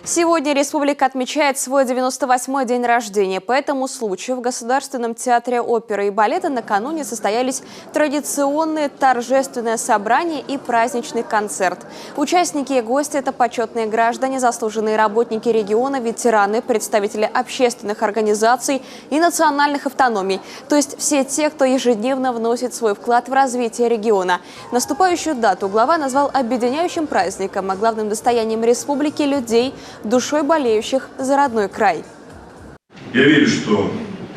Сегодня республика отмечает свой 98-й день рождения. По этому случаю в Государственном театре оперы и балета накануне состоялись традиционные торжественное собрание и праздничный концерт. Участники и гости – это почетные граждане, заслуженные работники региона, ветераны, представители общественных организаций и национальных автономий. То есть все те, кто ежедневно вносит свой вклад в развитие региона. Наступающую дату глава назвал объединяющим праздником, а главным достоянием республики – людей, душой болеющих за родной край. Я верю, что,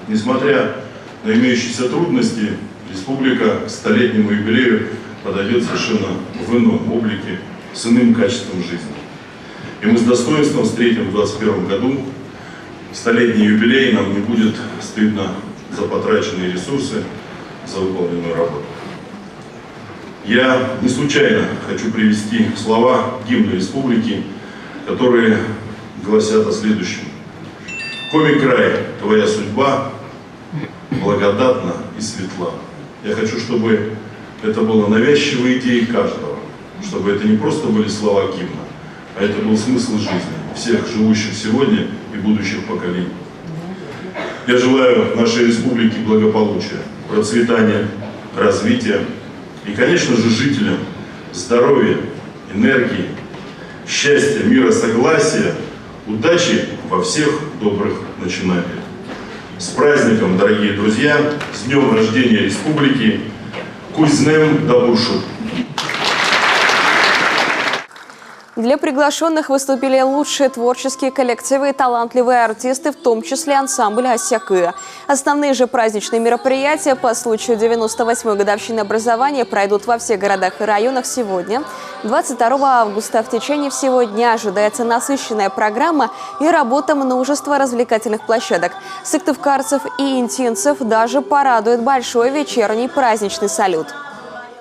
несмотря на имеющиеся трудности, республика к столетнему юбилею подойдет совершенно в ином облике, с иным качеством жизни. И мы с достоинством встретим в 2021 году столетний юбилей, нам не будет стыдно за потраченные ресурсы, за выполненную работу. Я не случайно хочу привести слова гимна республики, которые гласят о следующем. «Коми край, твоя судьба благодатна и светла». Я хочу, чтобы это было навязчивой идеей каждого, чтобы это не просто были слова гимна, а это был смысл жизни всех живущих сегодня и будущих поколений. Я желаю нашей республике благополучия, процветания, развития и, конечно же, жителям здоровья, энергии, счастья, мира, согласия, удачи во всех добрых начинаниях. С праздником, дорогие друзья, с днем рождения республики! Кузнем Дабуршу! Для приглашенных выступили лучшие творческие коллективы и талантливые артисты, в том числе ансамбль «Осякы». Основные же праздничные мероприятия по случаю 98-й годовщины образования пройдут во всех городах и районах сегодня. 22 августа в течение всего дня ожидается насыщенная программа и работа множества развлекательных площадок. Сыктывкарцев и интинцев даже порадует большой вечерний праздничный салют.